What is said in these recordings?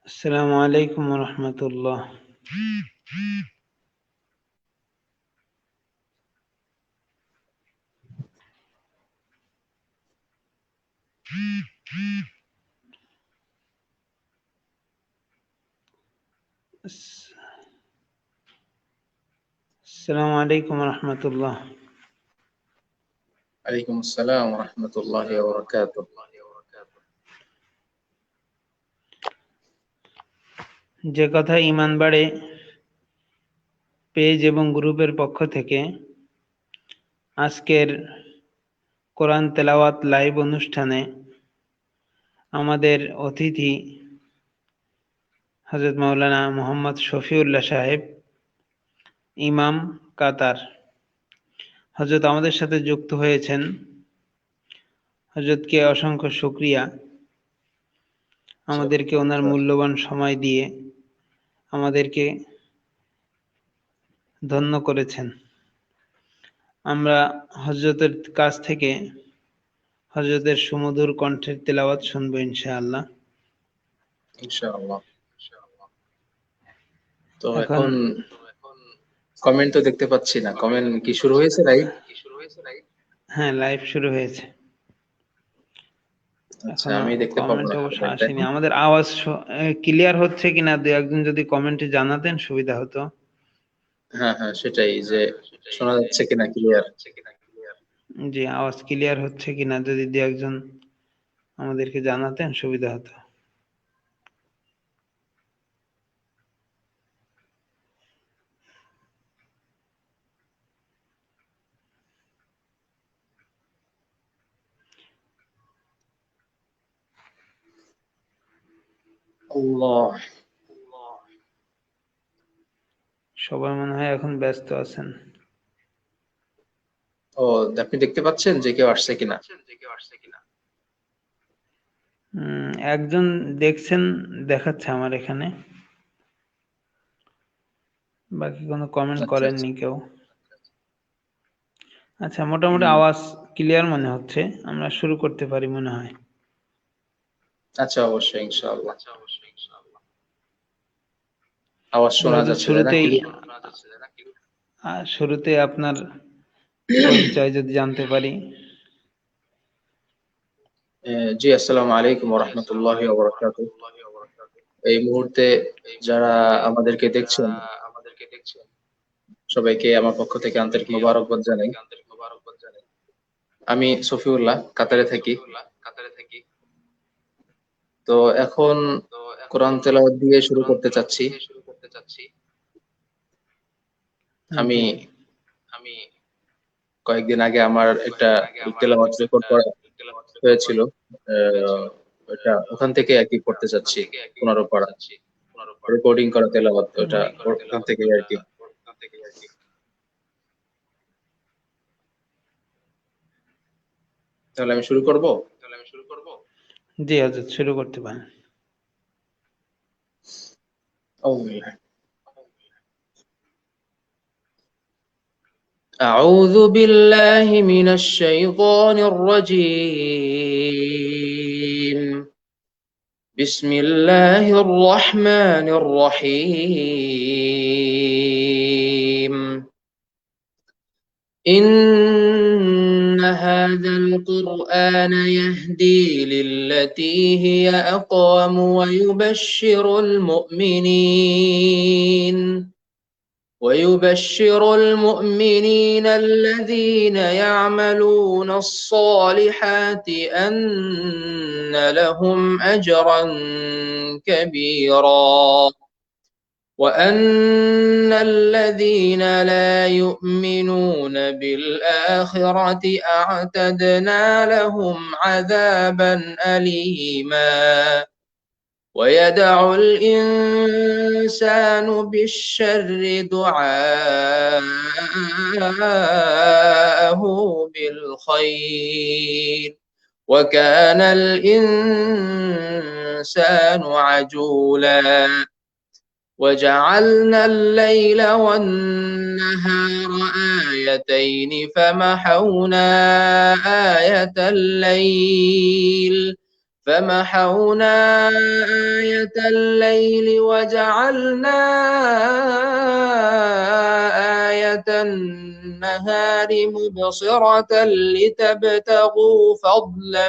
আসসালামু আলাইকুম রহমতুল্লাহ। আসসালামু আলাইকুম রহমতুল্লাহ। عليكم السلام ورحمة الله وبركاته. যে কথা ঈমান বাড়ে পেজ এবং গ্রুপের পক্ষ থেকে আজকের কোরআন তেলাওয়াত লাইভ অনুষ্ঠানে আমাদের অতিথি হযরত মাওলানা মোহাম্মদ শফিউল্লাহ সাহেব, ইমাম, কাতার। হযরত আমাদের সাথে যুক্ত হয়েছেন। হযরতকে অসংখ্য শুকরিয়া আমাদেরকে ওনার মূল্যবান সময় দিয়ে আমাদেরকে ধন্য করেছেন। আমরা হযরতের কাছ থেকে হযরতের সুমধুর কণ্ঠের তেলাওয়াত শুনবো ইনশাআল্লাহ। ইনশাআল্লাহ। তো এখন এখন কমেন্ট তো দেখতে পাচ্ছি না। কমেন্ট কি শুরু হয়েছে লাইভ? হ্যাঁ, লাইভ শুরু হয়েছে। আচ্ছা, এখনো আমি দেখতে পাবো কমেন্ট না অবশ্য কমেন্ট আসেনি। এখন। আমাদের আওয়াজ ক্লিয়ার হচ্ছে কিনা দু একজন যদি কমেন্টে জানাতেন সুবিধা হতো। হ্যাঁ হ্যাঁ, সেটাই যে শোনা যাচ্ছে কিনা ক্লিয়ার। জি, আওয়াজ ক্লিয়ার হচ্ছে কিনা যদি দু একজন আমাদেরকে জানাতেন সুবিধা হতো। আল্লাহ। সবাই মনে হয় এখন ব্যস্ত আছেন। ও, আপনি দেখতে পাচ্ছেন যে কেউ আসছে কিনা? একজন দেখছেন দেখাচ্ছে আমার এখানে, বাকি কোনো কমেন্ট আচ্ছা আচ্ছা। করেননি কেউ। আচ্ছা, মোটামুটি হুম, আওয়াজ ক্লিয়ার মনে হচ্ছে, আমরা শুরু করতে পারি মনে হয়। আচ্ছা, অবশ্যই ইনশাআল্লাহ। আওয়াজ তো শোনা হযরত যাচ্ছে তাই না ক্লিয়ার? শুরুতে আপনার পরিচয় যদি জানতে পারি। জি, আসসালামু আলাইকুম ওয়া রাহমাতুল্লাহি ওয়া বারাকাতুহু। এই মুহূর্তে যারা আমাদেরকে দেখছেন সবাইকে আমার পক্ষ থেকে আন্তরিক মোবারকবাদ জানাই। আমি সফিউল্লাহ, কাতারে থাকি। তো এখন কোরআন তেলাওয়াত দিয়ে শুরু করতে চাচ্ছি। আমি জি, কয়েকদিন আগে আমার একটা তেলাওয়াত রেকর্ড করা হয়েছিল। আহ, ওটা ওখান থেকে আর কি পড়তে চাচ্ছি, পুনরায় পড়া, রেকর্ডিং করা তেলাওয়াত, ওটা ওখান থেকে আর কি। তাহলে আমি শুরু করব। জি হযরত শুরু করতে পারেন। أعوذ بالله من الشيطان الرجيم. بسم الله الرحمن الرحيم. إن هذا القرآن يهدي للتي هي أقوم ويبشر المؤمنين الذين يعملون الصالحات أن لهم أجرا كبيرا وأن الذين لا يؤمنون بالآخرة أعتدنا لهم عذابا أليما ويدع الإنسان بالشر دعاءه بالخير وكان الإنسان عجولا وجعلنا الليل والنهار آيتين فمحونا آية الليل فمحونا آية الليل وجعلنا آية النهار مبصرة لتبتغوا فضلا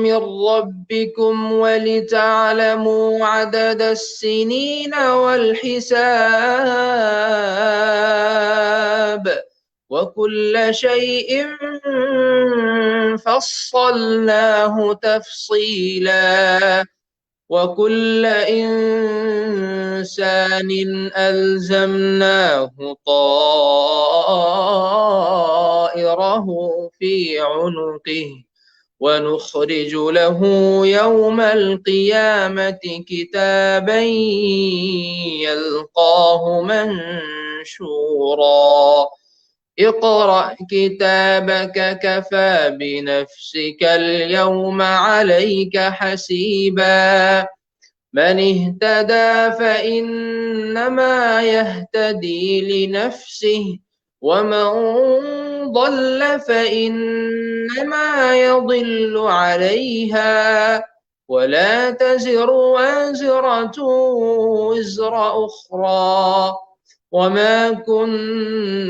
من ربكم ولتعلموا عدد السنين والحساب وكل شيء فصلناه تفصيلا وكل إنسان ألزمناه طائره في عنقه ونخرج له يوم القيامة كتابا يلقاه منشورا اقرأ كتابك كفى بنفسك اليوم عليك حسيبا من اهتدى فإنما يهتدي لنفسه ومن ضل فإنما يضل عليها ولا تزر وازرة وزر أخرى وما كنا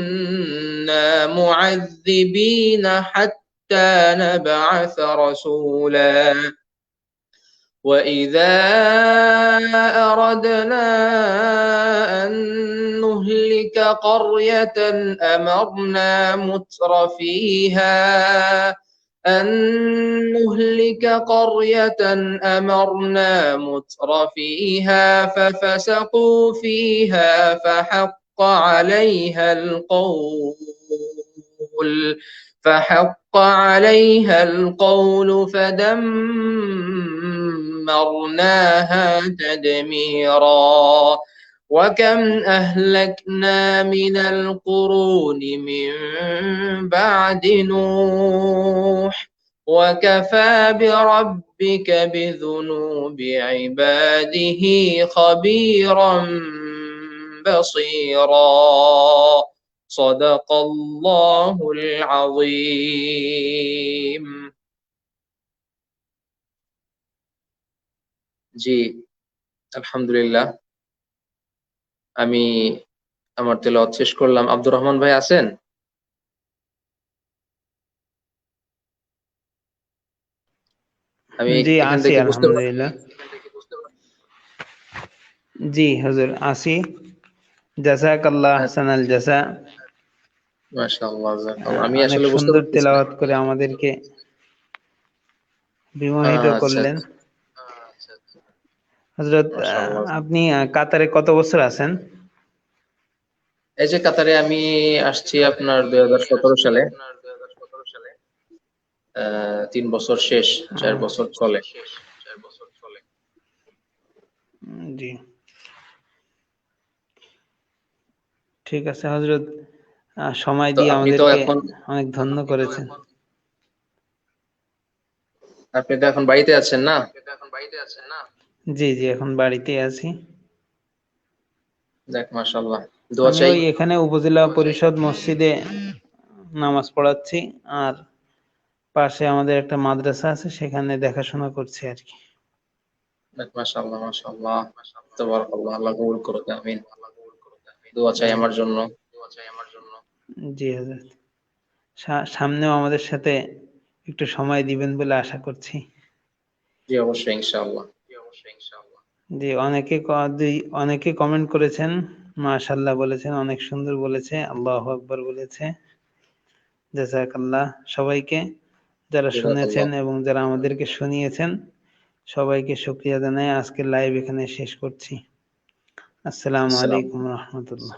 معذبين حتى نبعث رسولا وإذا أردنا أن نهلك قرية أمرنا متر فيها ففسقوا فيها فحق عليها القول فدمرناها تدميرا وكم أهلكنا من القرون من بعد نوح وكفى بربك بذنوب عباده خبيرا بصيرا صدق الله العظيم জি আলহামদুলিল্লাহ আমি আমার তেলাওয়াত শেষ করলাম। আব্দুর রহমান ভাই আছেন? আমি জি এখান আছি থেকে বুঝতে পারছি। আলহামদুলিল্লাহ। জি হুজুর আছি। জাযাকাল্লাহ আহসানাল জাযা। মাশাআল্লাহ জাযাকাল্লাহ। আমি অনেক আসলে বুঝতে সুন্দর পারতেছি না। তেলাওয়াত করে আমাদেরকে বিমোহিত আচ্ছা করলেন। আচ্ছা হযরত মাশাআল্লাহ। আপনি কাতারে কত বছর আছেন? এই যে কাতারে আমি আসছি আপনার 2017 সালে। 3 বছর শেষ, 4 বছর চলে। জি ঠিক আছে হযরত, সময় তো দিয়ে আপনি তো আমাদেরকে এখন অনেক ধন্য করেছেন। বাড়িতে আছেন না? জি জি এখন বাড়িতেই আছি। যাক মাশাআল্লাহ। দোয়া আমি চাই। ওই এখানে উপজেলা পরিষদ মসজিদে নামাজ পড়াচ্ছি, আর পাশে আমাদের একটা মাদ্রাসা আছে, সেখানে দেখাশোনা করছি আর কি। যাক মাশাআল্লাহ মাশাআল্লাহ। তাবারাকাল্লাহ। আল্লাহ কবুল করুক। আমিন। দোয়া চাই আমার জন্য। জি হযরত, সামনেও আমাদের সাথে একটু সময় দিবেন বলে আশা করছি। জি অবশ্যই ইনশাআল্লাহ। জি অনেকে কমেন্ট করেছেন, মাশাআল্লাহ বলেছেন, অনেক সুন্দর বলেছে, আল্লাহু আকবার বলেছে। জাযাকাল্লাহ সবাইকে, যারা শুনেছেন জাযাকাল্লাহ। এবং যারা আমাদেরকে শুনিয়েছেন, সবাইকে শুকরিয়া জানাই। আজকের লাইভ এখানে শেষ করছি। আসসালামু আসসালাম। আলাইকুম ওয়া রাহমাতুল্লাহ।